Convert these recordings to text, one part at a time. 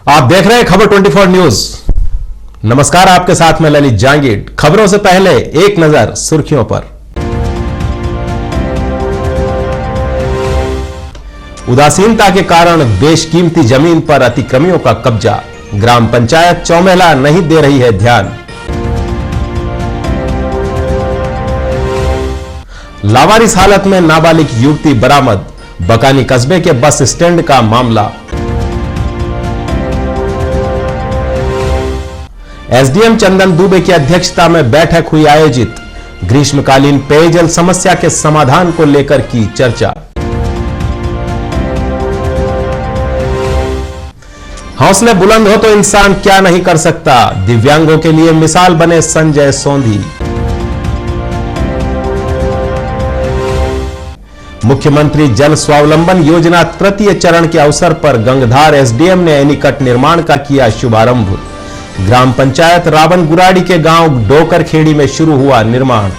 आप देख रहे हैं खबर 24 न्यूज। नमस्कार, आपके साथ में ललित जांगीर। खबरों से पहले एक नजर सुर्खियों पर। उदासीनता के कारण बेशकीमती जमीन पर अतिक्रमियों का कब्जा, ग्राम पंचायत चौमेला नहीं दे रही है ध्यान। लावारिस हालत में नाबालिग युवती बरामद, बकानी कस्बे के बस स्टैंड का मामला। एसडीएम चंदन दुबे की अध्यक्षता में बैठक हुई आयोजित, ग्रीष्मकालीन पेयजल समस्या के समाधान को लेकर की चर्चा। हौसले बुलंद हो तो इंसान क्या नहीं कर सकता, दिव्यांगों के लिए मिसाल बने संजय सोंधी। मुख्यमंत्री जल स्वावलंबन योजना तृतीय चरण के अवसर पर गंगधार एसडीएम ने एनीकट निर्माण का किया शुभारंभ। ग्राम पंचायत रावण गुराड़ी के गांव डोकर खेड़ी में शुरू हुआ निर्माण।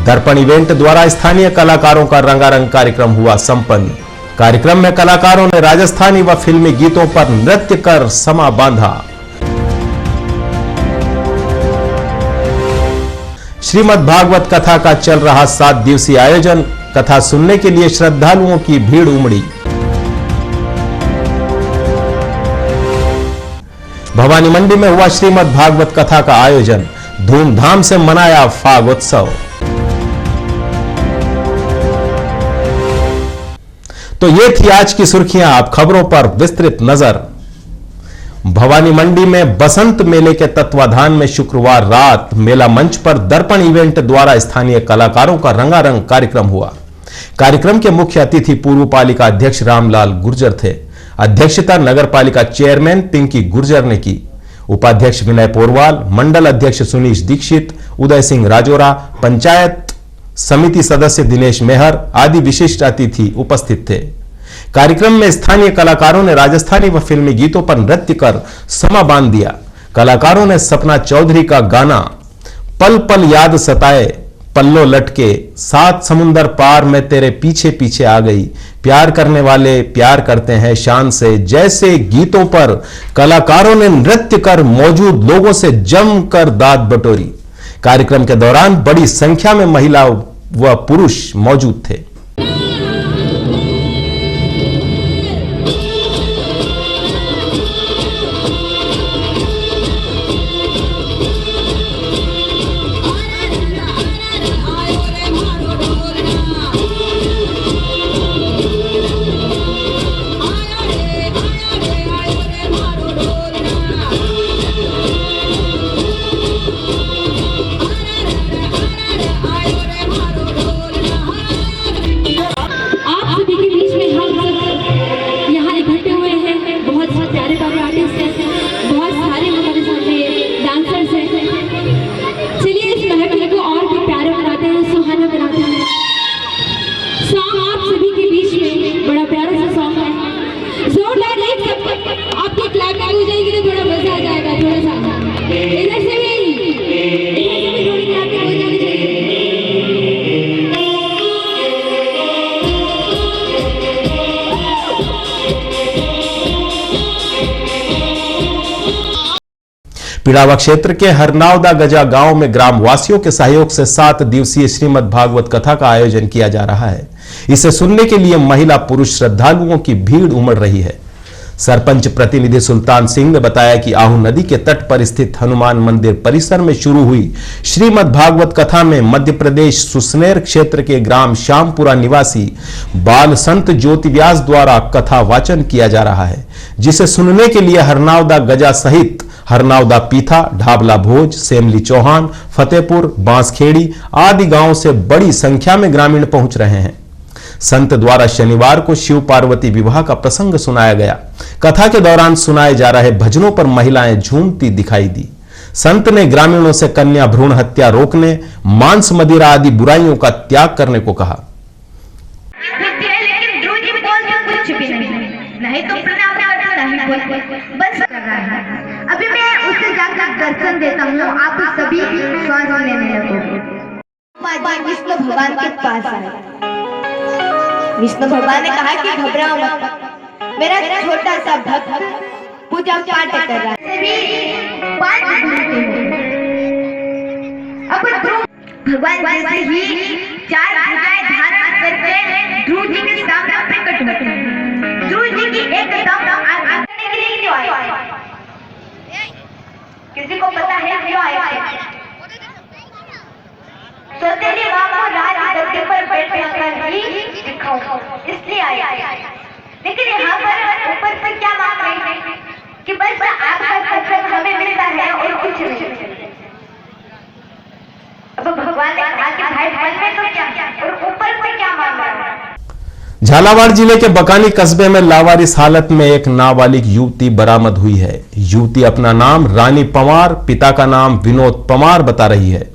दर्पण इवेंट द्वारा स्थानीय कलाकारों का रंगारंग कार्यक्रम हुआ संपन्न। कार्यक्रम में कलाकारों ने राजस्थानी व फिल्मी गीतों पर नृत्य कर समा बांधा। श्रीमद् भागवत कथा का चल रहा 7 दिवसीय आयोजन, कथा सुनने के लिए श्रद्धालुओं की भीड़ उमड़ी। भवानी मंडी में हुआ श्रीमद् भागवत कथा का आयोजन, धूमधाम से मनाया फागोत्सव। तो ये थी आज की सुर्खियां। आप खबरों पर विस्तृत नजर। भवानी मंडी में बसंत मेले के तत्वाधान में शुक्रवार रात मेला मंच पर दर्पण इवेंट द्वारा स्थानीय कलाकारों का रंगारंग कार्यक्रम हुआ। कार्यक्रम के मुख्य अतिथि पूर्व पालिका अध्यक्ष रामलाल गुर्जर थे। अध्यक्षता नगर पालिका चेयरमैन पिंकी गुर्जर ने की। उपाध्यक्ष विनय पोरवाल, मंडल अध्यक्ष सुनीश दीक्षित, उदय सिंह राजोरा, पंचायत समिति सदस्य दिनेश मेहर आदि विशिष्ट अतिथि उपस्थित थे। कार्यक्रम में स्थानीय कलाकारों ने राजस्थानी व फिल्मी गीतों पर नृत्य कर समा बांध दिया। कलाकारों ने सपना चौधरी का गाना पल पल याद सताए, पल्लो लटके, 7 समुंदर पार में तेरे पीछे पीछे आ गई, प्यार करने वाले प्यार करते हैं शान से जैसे गीतों पर कलाकारों ने नृत्य कर मौजूद लोगों से जमकर दाद बटोरी। कार्यक्रम के दौरान बड़ी संख्या में महिला व पुरुष मौजूद थे। पिड़ावा क्षेत्र के हरनावदा गजा गांव में ग्राम वासियों के सहयोग से 7 दिवसीय श्रीमद् भागवत कथा का आयोजन किया जा रहा है। इसे सुनने के लिए महिला पुरुष श्रद्धालुओं की भीड़ उमड़ रही है। सरपंच प्रतिनिधि सुल्तान सिंह ने बताया कि आहू नदी के तट पर स्थित हनुमान मंदिर परिसर में शुरू हुई श्रीमद् भागवत कथा में मध्य प्रदेश सुसनेर क्षेत्र के ग्राम श्यामपुरा निवासी बाल संत ज्योति व्यास द्वारा कथा वाचन किया जा रहा है, जिसे सुनने के लिए हरनावदा गजा सहित हरनावदा पीथा, ढाबला भोज, सेमली चौहान, फतेहपुर, बांसखेड़ी आदि गांवों से बड़ी संख्या में ग्रामीण पहुंच रहे हैं। संत द्वारा शनिवार को शिव पार्वती विवाह का प्रसंग सुनाया गया। कथा के दौरान सुनाए जा रहे भजनों पर महिलाएं झूमती दिखाई दी। संत ने ग्रामीणों से कन्या भ्रूण हत्या रोकने, मांस मदिरा आदि बुराइयों का त्याग करने को कहा। अभी मैं उससे जाकर दर्शन देता हूँ, आप सभी श्वास लेने लगो। विष्णु भगवान के पास आए। विष्णु भगवान ने कहा कि घबराओ मत, मेरा छोटा सा भक्त पूजा पाठ कर रहा है। अब भगवान जैसे ही 4 भुजाएं धारण करके ध्रुव जी के सामने प्रकट होते हैं। ध्रुव जी की एकदम आज्ञा के लिए क्यों आए? किसी को पता है क्यों आए? सौतेली मां को राज गद्दी पर बैठे कर ही दिखाओ, इसलिए आए। लेकिन यहाँ पर ऊपर से क्या मांग रहे हैं कि बस आपका सत्संग हमें मिलता है और कुछ नहीं। अब भगवान ने कहा कि भाई मन में तो क्या और ऊपर से क्या मांग रहा है? झालावाड़ जिले के बकानी कस्बे में लावारिस हालत में एक नाबालिग युवती बरामद हुई है। युवती अपना नाम रानी पवार, पिता का नाम विनोद पवार बता रही है।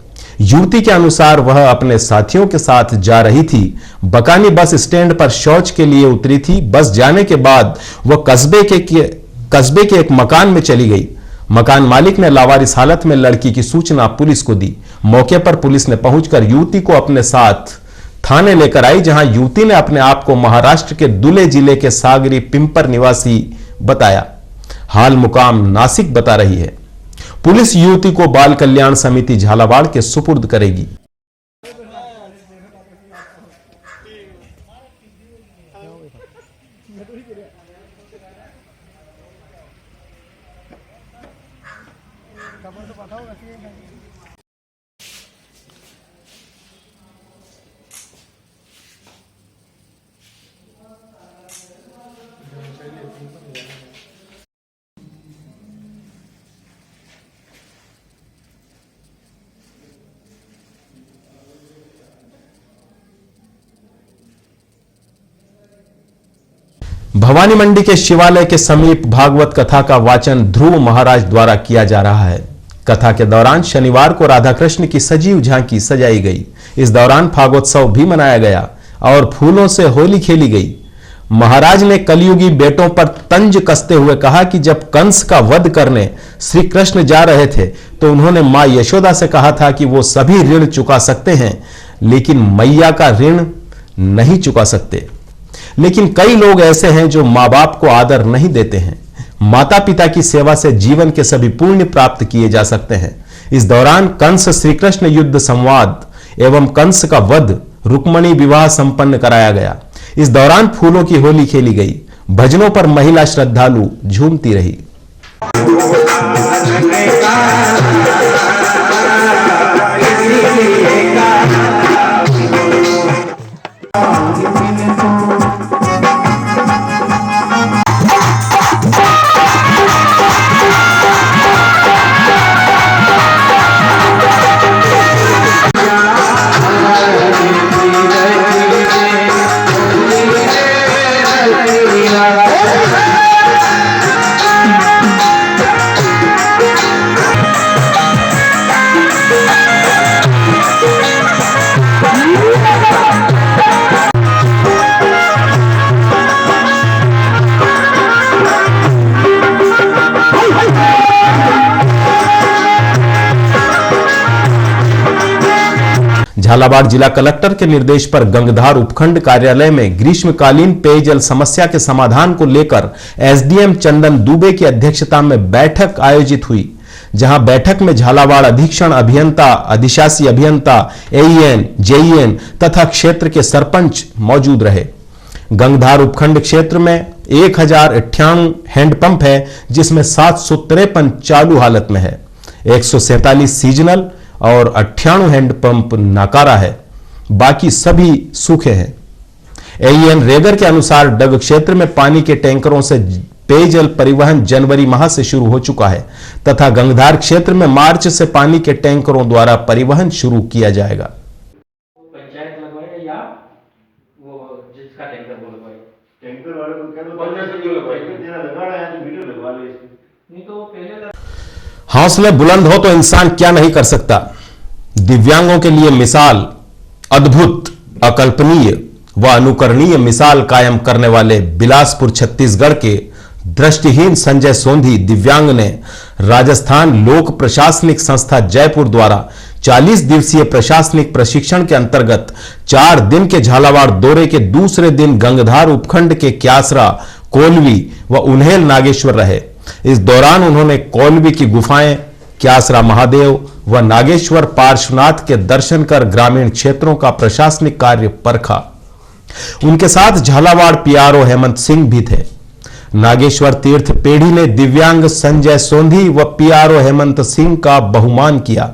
युवती के अनुसार वह अपने साथियों के साथ जा रही थी। बकानी बस स्टैंड पर शौच के लिए उतरी थी। बस जाने के बाद वह कस्बे के एक मकान में चली गई। मकान मालिक ने लावारिस हालत में लड़की की सूचना पुलिस को दी। मौके पर पुलिस ने पहुंचकर युवती को अपने साथ थाने लेकर आई, जहां युवती ने अपने आप को महाराष्ट्र के दुले जिले के सागरी पिंपर निवासी बताया। हाल मुकाम नासिक बता रही है। पुलिस युवती को बाल कल्याण समिति झालावाड़ के सुपुर्द करेगी। भवानी मंडी के शिवालय के समीप भागवत कथा का वाचन ध्रुव महाराज द्वारा किया जा रहा है। कथा के दौरान शनिवार को राधा कृष्ण की सजीव झांकी सजाई गई। इस दौरान फागोत्सव भी मनाया गया और फूलों से होली खेली गई। महाराज ने कलयुगी बेटों पर तंज कसते हुए कहा कि जब कंस का वध करने श्री कृष्ण जा रहे थे तो उन्होंने मां यशोदा से कहा था कि वो सभी ऋण चुका सकते हैं, लेकिन मैया का ऋण नहीं चुका सकते। लेकिन कई लोग ऐसे हैं जो मां बाप को आदर नहीं देते हैं। माता पिता की सेवा से जीवन के सभी पुण्य प्राप्त किए जा सकते हैं। इस दौरान कंस श्री कृष्ण युद्ध संवाद एवं कंस का वध, रुक्मणी विवाह संपन्न कराया गया। इस दौरान फूलों की होली खेली गई। भजनों पर महिला श्रद्धालु झूमती रही। झालावाड़ जिला कलेक्टर के निर्देश पर गंगधार उपखंड कार्यालय में ग्रीष्मकालीन पेयजल समस्या के समाधान को लेकर एसडीएम चंदन दुबे की अध्यक्षता में बैठक आयोजित हुई, जहां बैठक में झालावाड़ अधीक्षण अभियंता, अधिशासी अभियंता, एईएन, जेईएन तथा क्षेत्र के सरपंच मौजूद रहे। गंगधार उपखंड क्षेत्र में 1098 हैंडपंप है, जिसमें 753 चालू हालत में है, 147 सीजनल और 98 हैंडपंप नाकारा है, बाकी सभी सूखे हैं। एईएन रेगर के अनुसार डग क्षेत्र में पानी के टैंकरों से पेयजल परिवहन जनवरी माह से शुरू हो चुका है तथा गंगधार क्षेत्र में मार्च से पानी के टैंकरों द्वारा परिवहन शुरू किया जाएगा। पंचायत लगवाए या वो जिसका टैंकर वो लगवाए? टैंकर वाले को क्या लगा रहा है तो मीटर लगवा ले इसमें। नहीं तो पहले हौसले बुलंद हो तो इंसान क्या नहीं कर सकता। दिव्यांगों के लिए मिसाल, अद्भुत, अकल्पनीय व अनुकरणीय मिसाल कायम करने वाले बिलासपुर छत्तीसगढ़ के दृष्टिहीन संजय सोंधी दिव्यांग ने राजस्थान लोक प्रशासनिक संस्था जयपुर द्वारा 40 दिवसीय प्रशासनिक प्रशिक्षण के अंतर्गत 4 दिन के झालावाड़ दौरे के दूसरे दिन गंगधार उपखंड के क्यासरा, कोलवी व उन्हेल नागेश्वर रहे। इस दौरान उन्होंने कोलवी की गुफाएं, क्यासरा महादेव व नागेश्वर पार्श्वनाथ के दर्शन कर ग्रामीण क्षेत्रों का प्रशासनिक कार्य परखा। उनके साथ झालावाड़ पीआरओ हेमंत सिंह भी थे। नागेश्वर तीर्थ पेढ़ी ने दिव्यांग संजय सोंधी व पीआरओ हेमंत सिंह का बहुमान किया।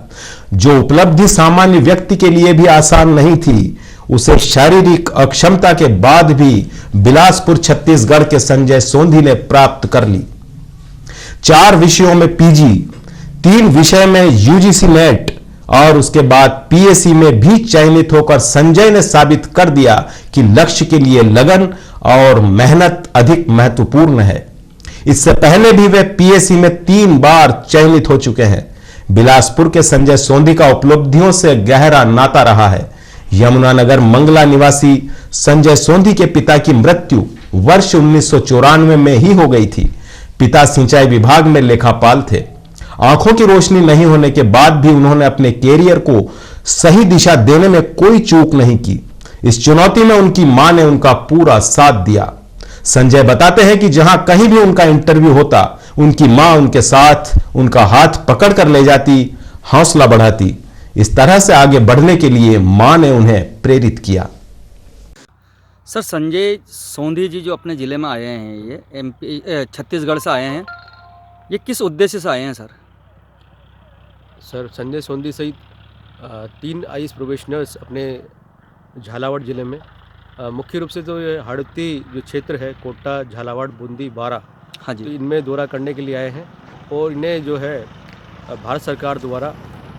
जो उपलब्धि सामान्य व्यक्ति के लिए भी आसान नहीं थी, उसे शारीरिक अक्षमता के बाद भी बिलासपुर छत्तीसगढ़ के संजय सोंधी ने प्राप्त कर ली। 4 विषयों में पीजी, 3 विषय में यूजीसी नेट और उसके बाद पीएसी में भी चयनित होकर संजय ने साबित कर दिया कि लक्ष्य के लिए लगन और मेहनत अधिक महत्वपूर्ण है। इससे पहले भी वे पीएसी में 3 बार चयनित हो चुके हैं। बिलासपुर के संजय सोंधी का उपलब्धियों से गहरा नाता रहा है। यमुनानगर मंगला निवासी संजय सोंधी के पिता की मृत्यु वर्ष 1994 में ही हो गई थी। पिता सिंचाई विभाग में लेखापाल थे। आंखों की रोशनी नहीं होने के बाद भी उन्होंने अपने कैरियर को सही दिशा देने में कोई चूक नहीं की। इस चुनौती में उनकी मां ने उनका पूरा साथ दिया। संजय बताते हैं कि जहां कहीं भी उनका इंटरव्यू होता, उनकी मां उनके साथ उनका हाथ पकड़कर ले जाती, हौसला बढ़ाती। इस तरह से आगे बढ़ने के लिए मां ने उन्हें प्रेरित किया। सर, संजय सोंधी जी जो अपने ज़िले में आए हैं, ये एमपी छत्तीसगढ़ से आए हैं, ये किस उद्देश्य से आए हैं सर? सर, संजय सोंधी सहित 3 आईएएस प्रोबेशनर्स अपने झालावाड़ ज़िले में, मुख्य रूप से तो ये हड़ती जो क्षेत्र है, कोटा, झालावाड़, बूंदी, बारा, हाँ जी, तो इनमें दौरा करने के लिए आए हैं। और इन्हें जो है भारत सरकार द्वारा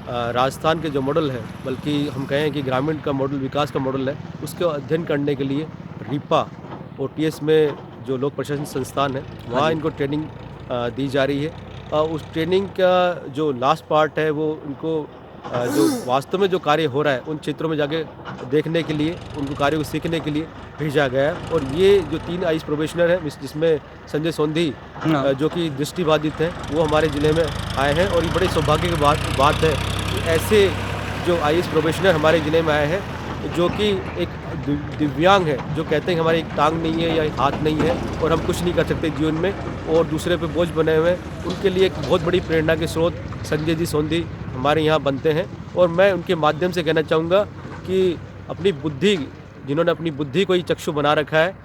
राजस्थान के जो मॉडल है, बल्कि हम कहें कि ग्रामीण का मॉडल, विकास का मॉडल है, उसके अध्ययन करने के लिए रीपा और टीएस में जो लोक प्रशासन संस्थान है, वहाँ इनको ट्रेनिंग दी जा रही है। उस ट्रेनिंग का जो लास्ट पार्ट है, वो उनको जो वास्तव में जो कार्य हो रहा है उन क्षेत्रों में जाके देखने के लिए, उनको कार्य को सीखने के लिए भेजा गया है। और ये जो 3 आईएएस प्रोबेशनर हैं, जिसमें संजय सोंधी जो कि दृष्टिबाधित हैं, वो हमारे ज़िले में आए हैं। और ये बड़े सौभाग्य की बात है कि ऐसे जो आईएएस प्रोबेशनर हमारे ज़िले में आए हैं, जो कि एक दिव्यांग है, जो कहते हैं कि हमारी एक टांग नहीं है या एक हाथ नहीं है और हम कुछ नहीं कर सकते जीवन में और दूसरे पे बोझ बने हुए हैं, उनके लिए एक बहुत बड़ी प्रेरणा के स्रोत संजय जी सोंधी हमारे यहाँ बनते हैं। और मैं उनके माध्यम से कहना चाहूँगा कि अपनी बुद्धि, जिन्होंने अपनी बुद्धि को ही चक्षु बना रखा है,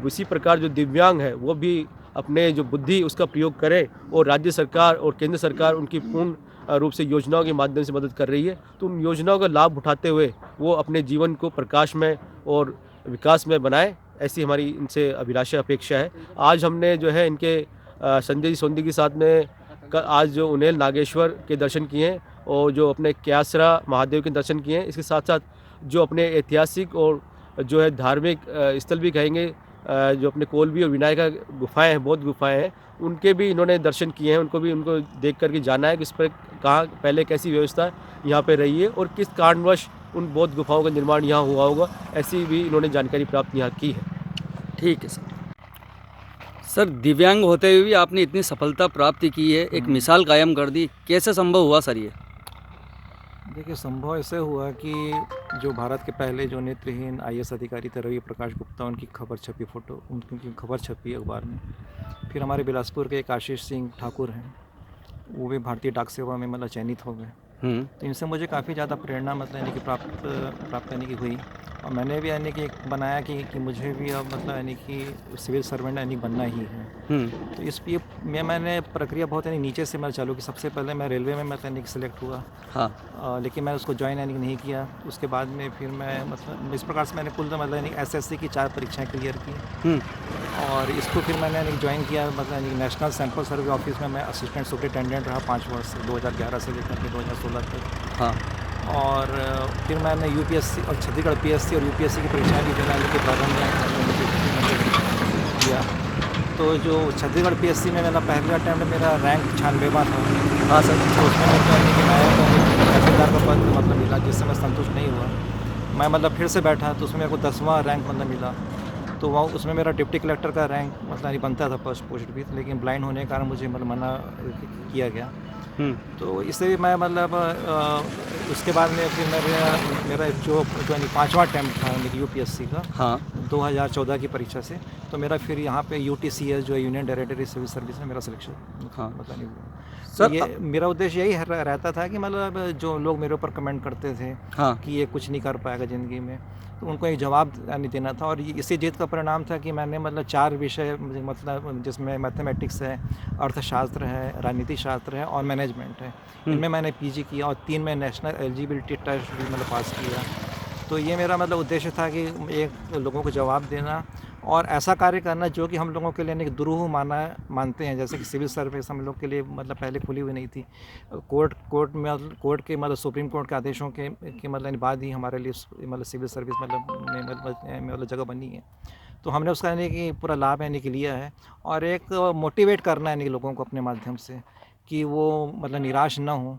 उसी प्रकार जो दिव्यांग है वो भी अपने जो बुद्धि उसका प्रयोग करें। और राज्य सरकार और केंद्र सरकार उनकी पूर्ण रूप से योजनाओं के माध्यम से मदद कर रही है, तो उन योजनाओं का लाभ उठाते हुए वो अपने जीवन को प्रकाशमय और विकास में बनाए, ऐसी हमारी इनसे अभिलाषा अपेक्षा है। आज हमने जो है इनके संजय जी सोंधी के साथ में आज जो उन्हेल नागेश्वर के दर्शन किए हैं और जो अपने क्यासरा महादेव के दर्शन किए हैं, इसके साथ साथ जो अपने ऐतिहासिक और जो है धार्मिक स्थल भी कहेंगे, जो अपने कोलवी और विनायका गुफाएं हैं, बौद्ध गुफाएं हैं, उनके भी इन्होंने दर्शन किए हैं। उनको देख करके जाना है कि इस पर कहाँ पहले कैसी व्यवस्था यहाँ पे रही है और किस कारणवश उन बौद्ध गुफाओं का निर्माण यहाँ हुआ होगा, ऐसी भी इन्होंने जानकारी प्राप्त यहाँ की है। ठीक है सर। सर, दिव्यांग होते हुए भी आपने इतनी सफलता प्राप्त की है, एक मिसाल कायम कर दी, कैसे संभव हुआ सर ये? देखिए, संभव ऐसे हुआ कि जो भारत के पहले जो नेत्रहीन आईएएस अधिकारी थे रवि प्रकाश गुप्ता, उनकी खबर छपी, उनकी खबर छपी अखबार में। फिर हमारे बिलासपुर के एक आशीष सिंह ठाकुर हैं, वो भी भारतीय डाक सेवा में मतलब चयनित हो गए। तो इनसे मुझे काफ़ी ज़्यादा प्रेरणा मतलब यानी कि प्राप्त करने की हुई। और मैंने भी यानी कि बनाया कि मुझे भी अब मतलब यानी कि सिविल सर्वेंट यानी बनना ही है। तो इस पे मैंने प्रक्रिया बहुत यानी नीचे से मैं चालू की। सबसे पहले मैं रेलवे में मतलब यानी कि सिलेक्ट हुआ, हाँ, लेकिन मैं उसको ज्वाइन यानी कि नहीं किया। उसके बाद में फिर मैं मतलब इस प्रकार से मैंने कुल मतलब यानी एसएससी की 4 परीक्षाएँ क्लियर की और इसको फिर मैंने यानी ज्वाइन किया मतलब यानी नेशनल सैंपल सर्वे ऑफिस में मैं असिस्टेंट सुपरिटेंडेंट रहा 5 वर्ष, 2011 से लेकर के 2016 तक। हाँ, और फिर मैंने यूपीएससी और छत्तीसगढ़ पीएससी और यूपीएससी की परीक्षाएँ भी देने के प्रारंभ किया। तो जो छत्तीसगढ़ पीएससी में मेरा पहले अटैम्प्ट मेरा रैंक 96वां था। हाँ सर। तो उसमें मैं कहने कि मैं तहसीलदार का पद मतलब मिला, जिससे मैं संतुष्ट नहीं हुआ। मैं मतलब फिर से बैठा तो उसमें मेरे को 10वां रैंक मतलब मिला। तो वह उसमें मेरा डिप्टी कलेक्टर का रैंक मतलब नहीं बनता था फर्स्ट पोस्ट भी, लेकिन ब्लाइंड होने के कारण मुझे मतलब मना किया गया। तो इससे मैं मतलब उसके बाद में फिर मेरा जो 5वां अटैम्प्ट था मेरी यूपीएससी का, हाँ 2014 की परीक्षा से, तो मेरा फिर यहाँ पे यूटीसीएस जो यूनियन टेरिटरी सिविल सर्विस में मेरा सिलेक्शन हाँ। मतलब नहीं हुआ। सर, तो ये मेरा उद्देश्य यही रहता था कि मतलब जो लोग मेरे ऊपर कमेंट करते थे हाँ कि ये कुछ नहीं कर पाएगा ज़िंदगी में, तो उनको एक जवाब यानी देना था। और इसी जीत का परिणाम था कि मैंने मतलब 4 विषय मतलब जिसमें मैथमेटिक्स है, अर्थशास्त्र है, राजनीति शास्त्र है और मैनेजमेंट है, इनमें मैंने पीजी किया और 3 में नेशनल एलिजिबिलिटी टेस्ट भी मतलब पास किया। तो ये मेरा मतलब उद्देश्य था कि एक लोगों को जवाब देना और ऐसा कार्य करना जो कि हम लोगों के लिए एक दुरूह मानते हैं। जैसे कि सिविल सर्विस हम लोग के लिए मतलब पहले खुली हुई नहीं थी, कोर्ट के मतलब सुप्रीम कोर्ट के आदेशों के मतलब बाद ही हमारे लिए मतलब सिविल सर्विस मतलब जगह बनी है। तो हमने उसका यानी कि पूरा लाभ यानी कि लिया है और एक मोटिवेट करना है यानी लोगों को अपने माध्यम से कि वो मतलब निराश न हो,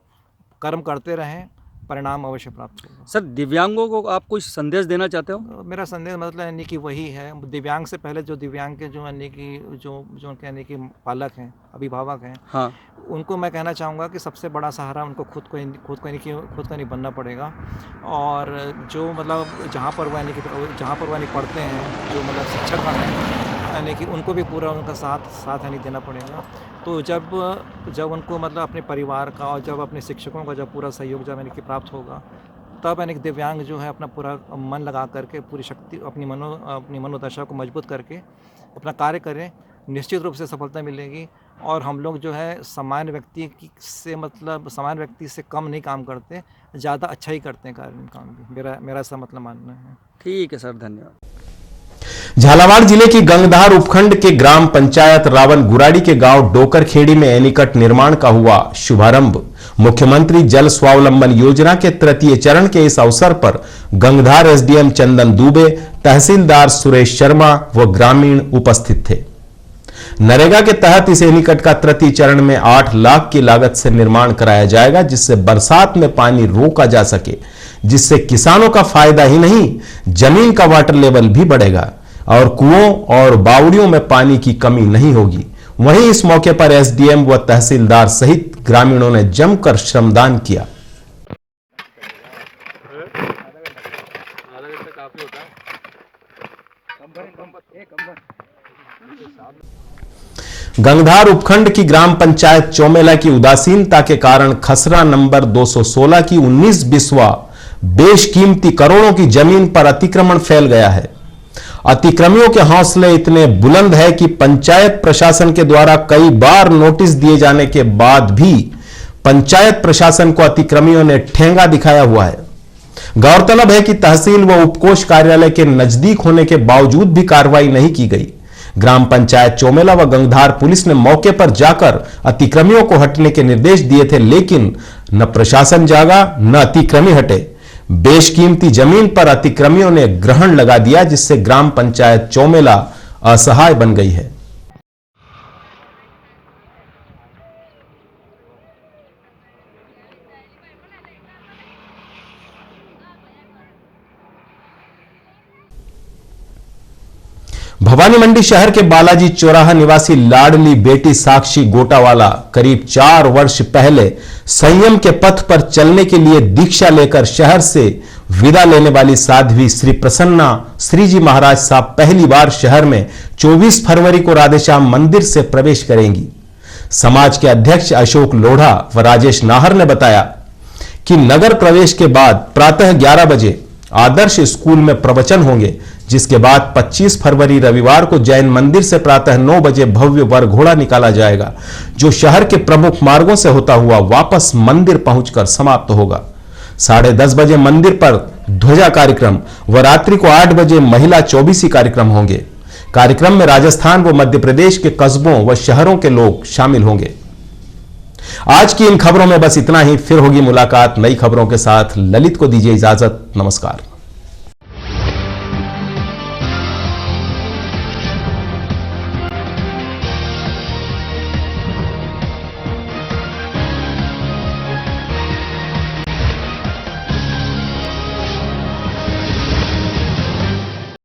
कर्म करते रहें, परिणाम अवश्य प्राप्त होगा। सर, दिव्यांगों को आप कुछ संदेश देना चाहते हो? मेरा संदेश मतलब यानी कि वही है, दिव्यांग से पहले जो दिव्यांग के जो यानी कि जो यानी कि पालक हैं, अभिभावक हैं, हाँ उनको मैं कहना चाहूँगा कि सबसे बड़ा सहारा उनको खुद को नहीं बनना पड़ेगा। और जो मतलब जहाँ पर वो यानी पढ़ते हैं, जो मतलब शिक्षक हैं यानी कि उनको भी पूरा उनका साथ यानी देना पड़ेगा। तो जब उनको मतलब अपने परिवार का और जब अपने शिक्षकों का जब पूरा सहयोग जब यानी कि प्राप्त होगा, तब यानी कि दिव्यांग जो है अपना पूरा मन लगा करके पूरी शक्ति अपनी मनोदशा को मजबूत करके अपना कार्य करें, निश्चित रूप से सफलता मिलेगी। और हम लोग जो है सामान्य व्यक्ति से कम नहीं काम करते, ज़्यादा अच्छा ही करते हैं काम भी। मेरा ऐसा मतलब मानना है। ठीक है सर, धन्यवाद। झालावाड़ जिले की गंगधार उपखंड के ग्राम पंचायत रावल गुराड़ी के गांव डोकरखेड़ी में एनीकट निर्माण का हुआ शुभारंभ। मुख्यमंत्री जल स्वावलंबन योजना के तृतीय चरण के इस अवसर पर गंगधार एसडीएम चंदन दुबे, तहसीलदार सुरेश शर्मा व ग्रामीण उपस्थित थे। नरेगा के तहत इस एनीकट का तृतीय चरण में 8 लाख की लागत से निर्माण कराया जाएगा, जिससे बरसात में पानी रोका जा सके, जिससे किसानों का फायदा ही नहीं, जमीन का वाटर लेवल भी बढ़ेगा और कुओं और बावड़ियों में पानी की कमी नहीं होगी। वहीं इस मौके पर एसडीएम व तहसीलदार सहित ग्रामीणों ने जमकर श्रमदान किया। गंगधार उपखंड की ग्राम पंचायत चौमेला की उदासीनता के कारण खसरा नंबर 216 की 19 बिस्वा बेशकीमती करोड़ों की जमीन पर अतिक्रमण फैल गया है। अतिक्रमियों के हौसले इतने बुलंद है कि पंचायत प्रशासन के द्वारा कई बार नोटिस दिए जाने के बाद भी पंचायत प्रशासन को अतिक्रमियों ने ठेंगा दिखाया हुआ है। गौरतलब है कि तहसील व उपकोष कार्यालय के नजदीक होने के बावजूद भी कार्रवाई नहीं की गई। ग्राम पंचायत चौमेला व गंगधार पुलिस ने मौके पर जाकर अतिक्रमियों को हटने के निर्देश दिए थे, लेकिन न प्रशासन जागा न अतिक्रमी हटे। बेशकीमती जमीन पर अतिक्रमियों ने ग्रहण लगा दिया, जिससे ग्राम पंचायत चौमेला असहाय बन गई है। भवानी मंडी शहर के बालाजी चौराहा निवासी लाडली बेटी साक्षी गोटावाला करीब 4 वर्ष पहले संयम के पथ पर चलने के लिए दीक्षा लेकर शहर से विदा लेने वाली साध्वी श्री प्रसन्ना श्री जी महाराज साहब पहली बार शहर में 24 फरवरी को राधेश्याम मंदिर से प्रवेश करेंगी। समाज के अध्यक्ष अशोक लोढ़ा व राजेश नाहर ने बताया कि नगर प्रवेश के बाद प्रातः 11 बजे आदर्श स्कूल में प्रवचन होंगे, जिसके बाद 25 फरवरी रविवार को जैन मंदिर से प्रातः 9 बजे भव्य वर घोड़ा निकाला जाएगा, जो शहर के प्रमुख मार्गों से होता हुआ वापस मंदिर पहुंचकर समाप्त होगा। 10:30 बजे मंदिर पर ध्वजा कार्यक्रम व रात्रि को 8 बजे महिला चौबीसी कार्यक्रम होंगे। कार्यक्रम में राजस्थान व मध्य प्रदेश के कस्बों व शहरों के लोग शामिल होंगे। आज की इन खबरों में बस इतना ही। फिर होगी मुलाकात नई खबरों के साथ। ललित को दीजिए इजाजत। नमस्कार।